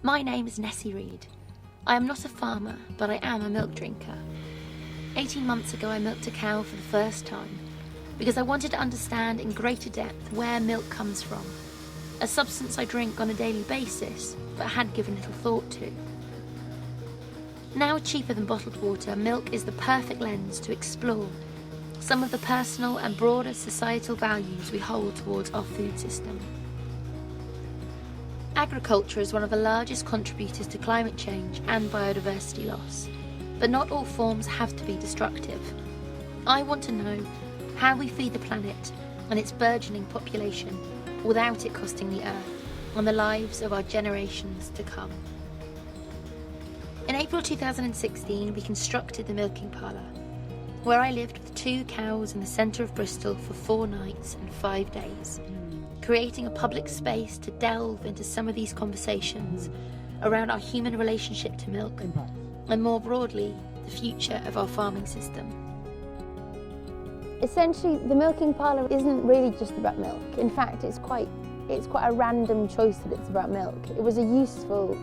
My name is Nessie Reed. I am not a farmer, but I am a milk drinker. 18 months ago I milked a cow for the first time because I wanted to understand in greater depth where milk comes from, a substance I drink on a daily basis but had given little thought to. Now cheaper than bottled water, milk is the perfect lens to explore some of the personal and broader societal values we hold towards our food system. Agriculture is one of the largest contributors to climate change and biodiversity loss, but not all forms have to be destructive. I want to know how we feed the planet and its burgeoning population without it costing the earth and the lives of our generations to come. In April 2016, we constructed the Milking Parlour, where I lived with 2 cows in the centre of Bristol for 4 nights and 5 days, creating a public space to delve into some of these conversations around our human relationship to milk, and more broadly, the future of our farming system. Essentially, the Milking Parlour isn't really just about milk. In fact, it's quite a random choice that it's about milk. It was a useful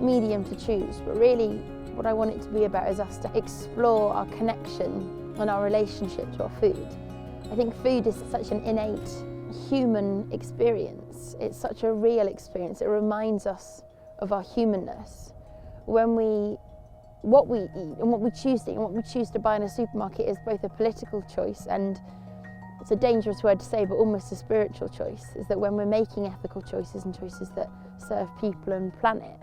medium to choose, but really what I want it to be about is us to explore our connection and our relationship to our food. I think food is such an innate human experience. It's such a real experience. It reminds us of our humanness. What we eat and what we choose to eat and what we choose to buy in a supermarket is both a political choice and, it's a dangerous word to say, but almost a spiritual choice, is that when we're making ethical choices and choices that serve people and planet,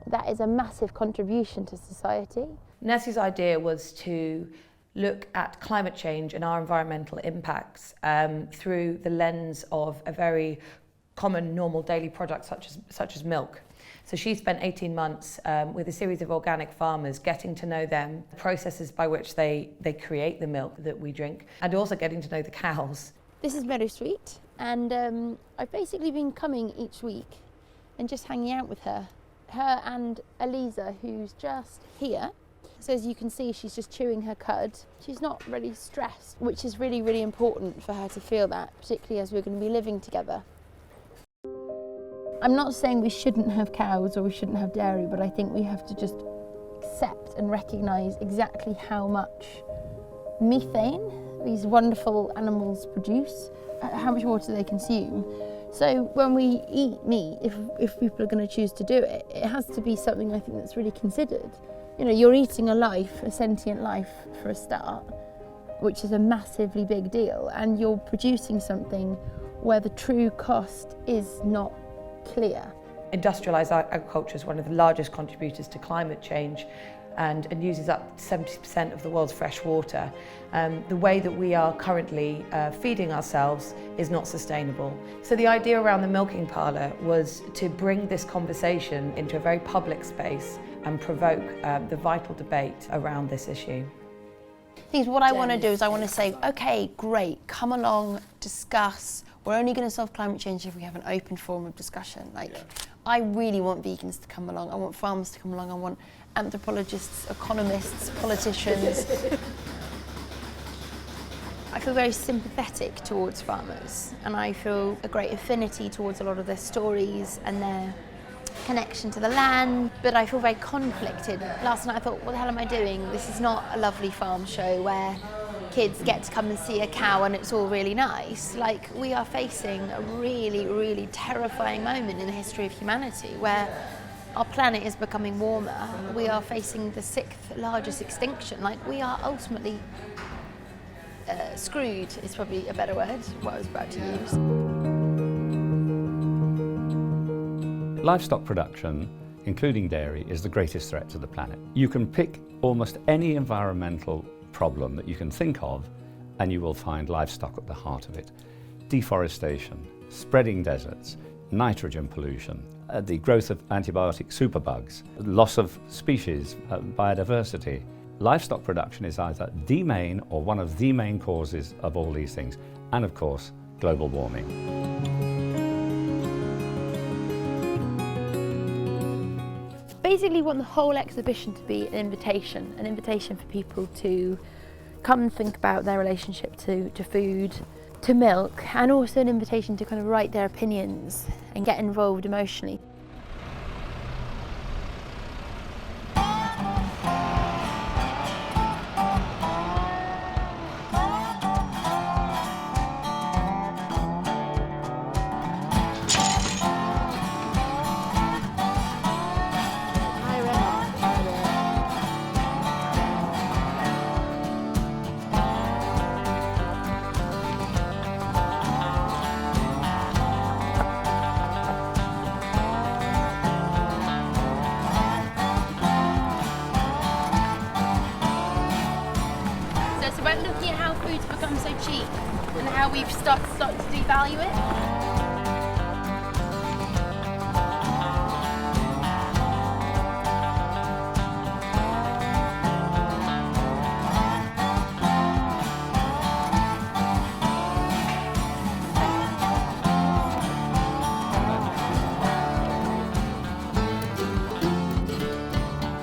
that is a massive contribution to society. Nessie's idea was to look at climate change and our environmental impacts through the lens of a very common, normal daily product such as milk. So she spent 18 months with a series of organic farmers, getting to know them, the processes by which they create the milk that we drink, and also getting to know the cows. This is Meadow Street, and I've basically been coming each week and just hanging out with her and Eliza, who's just here. So as you can see, she's just chewing her cud. She's not really stressed, which is really, really important for her to feel that, particularly as we're going to be living together. I'm not saying we shouldn't have cows or we shouldn't have dairy, but I think we have to just accept and recognise exactly how much methane these wonderful animals produce, how much water they consume. So when we eat meat, if people are going to choose to do it, it has to be something I think that's really considered. You know, you're eating a life, a sentient life for a start, which is a massively big deal, and you're producing something where the true cost is not clear. Industrialised agriculture is one of the largest contributors to climate change and uses up 70% of the world's fresh water. The way that we are currently feeding ourselves is not sustainable. So the idea around the Milking Parlour was to bring this conversation into a very public space and provoke the vital debate around this issue. What I want to do is I want to say, okay, great, come along, discuss. We're only going to solve climate change if we have an open forum of discussion. I really want vegans to come along. I want farmers to come along. I want anthropologists, economists, politicians. I feel very sympathetic towards farmers, and I feel a great affinity towards a lot of their stories and their connection to the land, but I feel very conflicted. Last night I thought, what the hell am I doing? This is not a lovely farm show where kids get to come and see a cow and it's all really nice. We are facing a really, really terrifying moment in the history of humanity where our planet is becoming warmer. We are facing the 6th largest extinction. We are ultimately screwed is probably a better word, what I was about to use. Livestock production, including dairy, is the greatest threat to the planet. You can pick almost any environmental problem that you can think of and you will find livestock at the heart of it. Deforestation, spreading deserts, nitrogen pollution, the growth of antibiotic superbugs, loss of species, biodiversity. Livestock production is either the main or one of the main causes of all these things, and of course, global warming. Basically want the whole exhibition to be an invitation for people to come and think about their relationship to food, to milk, and also an invitation to kind of write their opinions and get involved emotionally. It's about looking at how food's become so cheap and how we've started to devalue it.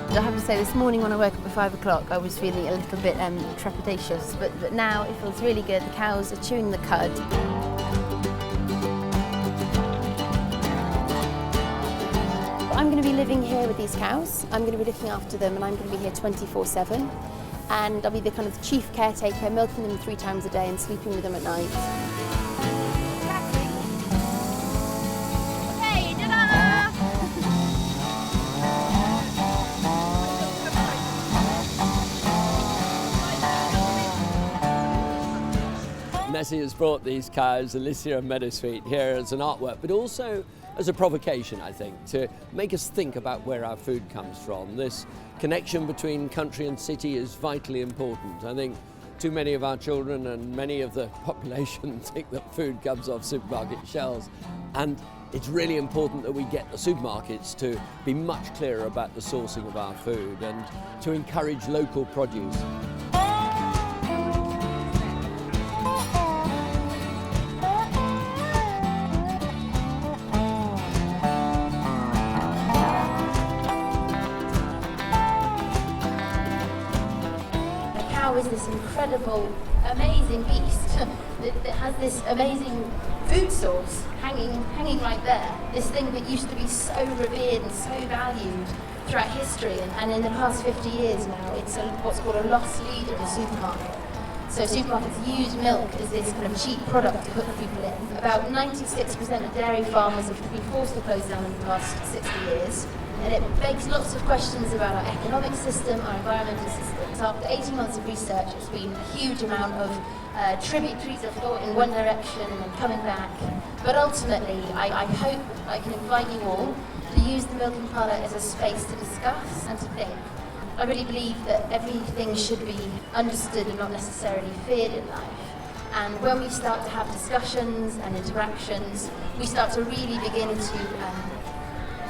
I have to say, this morning when I woke up at 5 o'clock, I was feeling a little bit trepidatious, but now it feels really good. The cows are chewing the cud. I'm going to be living here with these cows. I'm going to be looking after them, and I'm going to be here 24/7. And I'll be the kind of chief caretaker, milking them 3 times a day and sleeping with them at night. Messi has brought these cows, Alicia and Meadowsweet, here as an artwork, but also as a provocation, I think, to make us think about where our food comes from. This connection between country and city is vitally important. I think too many of our children and many of the population think that food comes off supermarket shelves, and it's really important that we get the supermarkets to be much clearer about the sourcing of our food and to encourage local produce. Is this incredible, amazing beast that has this amazing food source hanging right there. This thing that used to be so revered and so valued throughout history, and in the past 50 years now, it's what's called a lost leader in the supermarket. So supermarkets use milk as this kind of cheap product to hook people in. About 96% of dairy farmers have been forced to close down in the past 60 years. And it begs lots of questions about our economic system, our environmental system. So after 18 months of research, it's been a huge amount of tributaries of thought in one direction and then coming back. But ultimately, I hope I can invite you all to use the Milking Parlour as a space to discuss and to think. I really believe that everything should be understood and not necessarily feared in life. And when we start to have discussions and interactions, we start to really begin to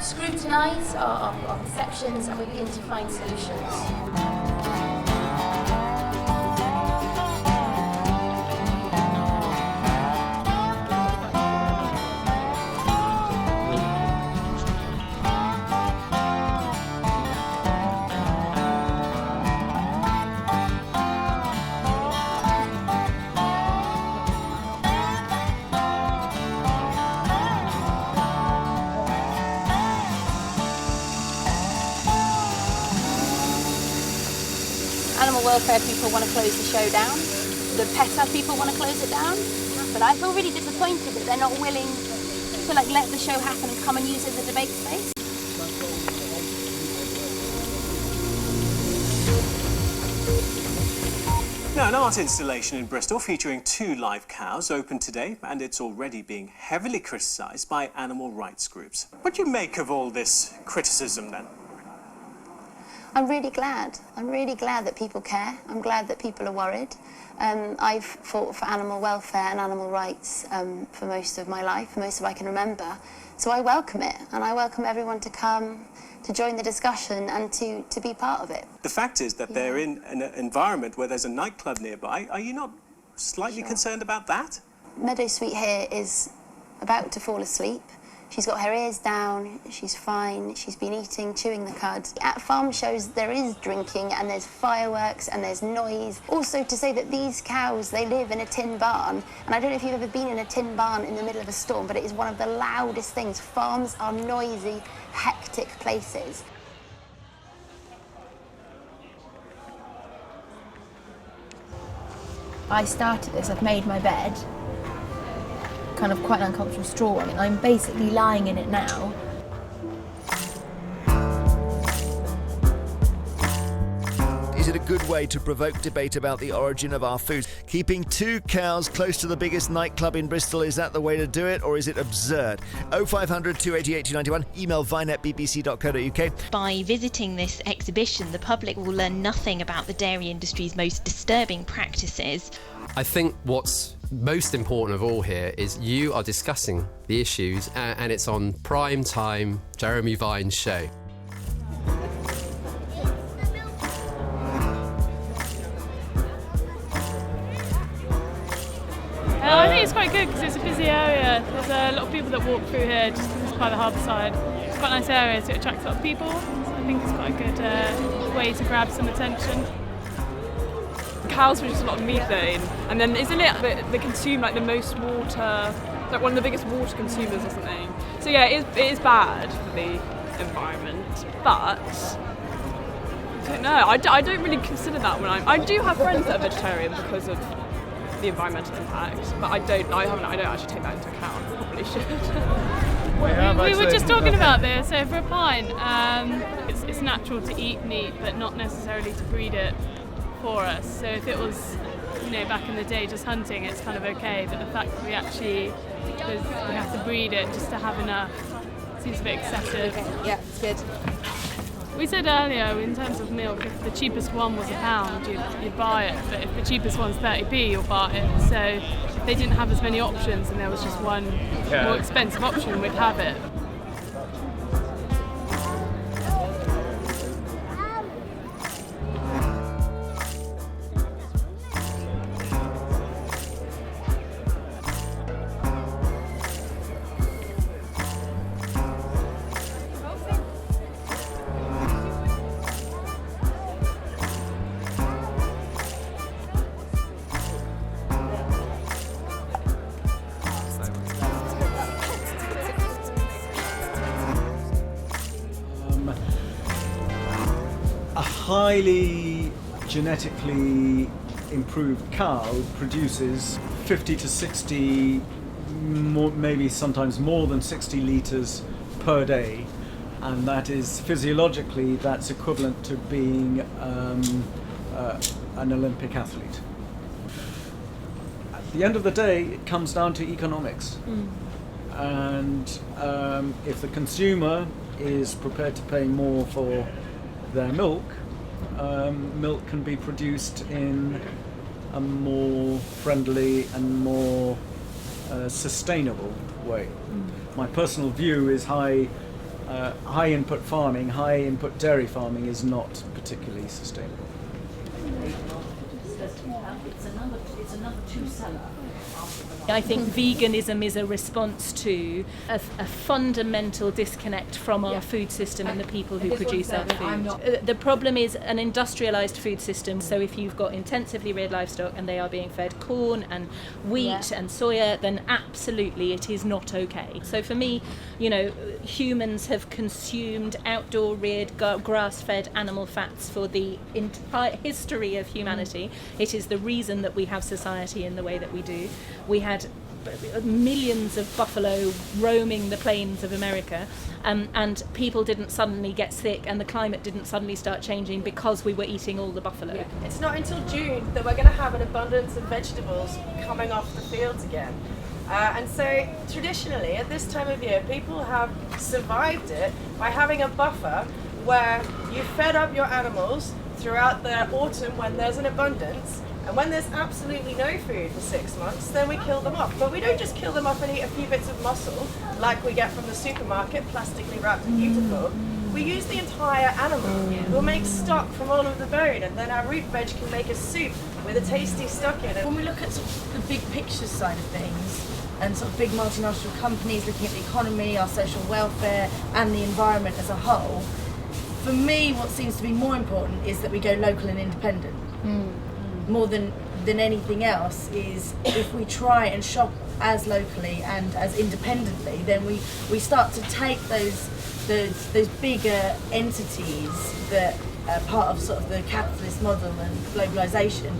scrutinise our perceptions, and we begin to find solutions. Animal welfare people want to close the show down. The PETA people want to close it down. But I feel really disappointed that they're not willing to let the show happen and come and use it as a debate space. Now, an art installation in Bristol featuring 2 live cows opened today, and it's already being heavily criticised by animal rights groups. What do you make of all this criticism then? I'm really glad. I'm really glad that people care. I'm glad that people are worried. I've fought for animal welfare and animal rights for most of my life, most of I can remember. So I welcome it, and I welcome everyone to come, to join the discussion and to be part of it. The fact is that they're in an environment where there's a nightclub nearby. Are you not slightly concerned about that? Meadowsweet here is about to fall asleep. She's got her ears down, she's fine, she's been eating, chewing the cud. At farm shows there is drinking and there's fireworks and there's noise. Also to say that these cows, they live in a tin barn, and I don't know if you've ever been in a tin barn in the middle of a storm, but it is one of the loudest things. Farms are noisy, hectic places. I started this, I've made my bed, kind of quite an uncomfortable straw one, and I'm basically lying in it now. Is it a good way to provoke debate about the origin of our food. Keeping 2 cows close to the biggest nightclub in Bristol, is that the way to do it, or is it absurd? 0500 280 8091, email vine@bbc.co.uk. By visiting this exhibition, the public will learn nothing about the dairy industry's most disturbing practices. I think what's most important of all here is you are discussing the issues, and it's on prime time Jeremy Vine's show. I think it's quite good because it's a busy area. There's a lot of people that walk through here just because it's by the harbour side. It's quite a nice area, so it attracts a lot of people. So I think it's quite a good way to grab some attention. Cows produce a lot of methane, and then isn't it that they consume like the most water, like one of the biggest water consumers or something? So yeah, it is bad for the environment, but I don't know. I don't really consider that when I do have friends that are vegetarian because of the environmental impact, but I don't actually take that into account. I probably should. We were just talking about this. So for a pint, it's natural to eat meat, but not necessarily to breed it for us. So if it was, back in the day just hunting, it's kind of okay. But the fact that we have to breed it just to have enough seems a bit excessive. Yeah, it's good. We said earlier, in terms of milk, if the cheapest one was £1, you'd buy it. But if the cheapest one's 30p, you'll buy it. So if they didn't have as many options and there was just one more expensive option, we'd have it. Highly genetically improved cow produces 50 to 60, maybe sometimes more than 60 litres per day, and that is physiologically that's equivalent to being an Olympic athlete. At the end of the day, it comes down to economics, and if the consumer is prepared to pay more for their milk, milk can be produced in a more friendly and more sustainable way. My personal view is high input farming, high input dairy farming is not particularly sustainable. It's another two-seller. I think veganism is a response to a fundamental disconnect from our food system and the people who produce our food. The problem is an industrialised food system. So if you've got intensively reared livestock and they are being fed corn and wheat and soya, then absolutely it is not okay. So for me, humans have consumed outdoor reared grass-fed animal fats for the entire history of humanity. It is the reason that we have society in the way that we do. We had millions of buffalo roaming the plains of America, and people didn't suddenly get sick and the climate didn't suddenly start changing because we were eating all the buffalo. It's not until June that we're going to have an abundance of vegetables coming off the fields again. And so traditionally at this time of year people have survived it by having a buffer where you fed up your animals throughout the autumn when there's an abundance, and when there's absolutely no food for 6 months, then we kill them off. But we don't just kill them off and eat a few bits of muscle like we get from the supermarket, plastically wrapped and beautiful. We use the entire animal. We'll make stock from all of the bone, and then our root veg can make a soup with a tasty stock in it. When we look at sort of the big picture side of things, and sort of big multinational companies looking at the economy, our social welfare and the environment as a whole, for me what seems to be more important is that we go local and independent. More than anything else is if we try and shop as locally and as independently, then we start to take those bigger entities that are part of sort of the capitalist model and globalisation,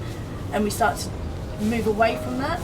and we start to move away from that.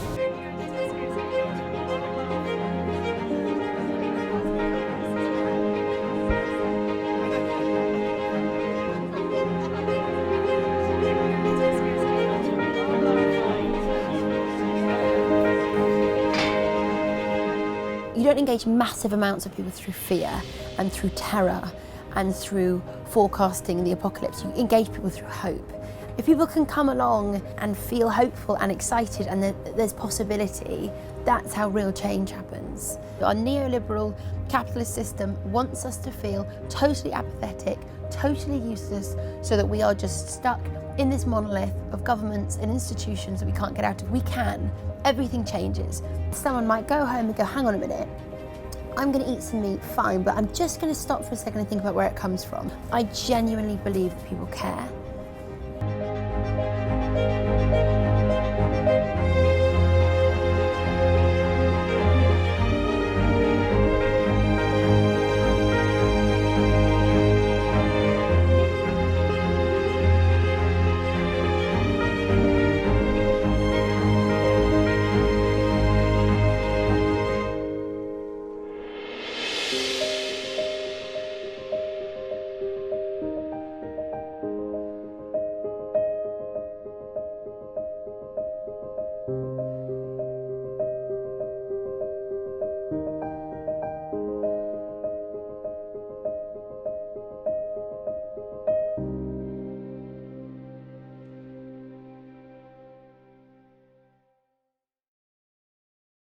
don't engage massive amounts of people through fear and through terror and through forecasting the apocalypse. You engage people through hope. If people can come along and feel hopeful and excited and there's possibility, that's how real change happens. Our neoliberal capitalist system wants us to feel totally apathetic, totally useless, so that we are just stuck in this monolith of governments and institutions that we can't get out of. We can. Everything changes. Someone might go home and go, hang on a minute, I'm going to eat some meat, fine, but I'm just going to stop for a second and think about where it comes from. I genuinely believe that people care.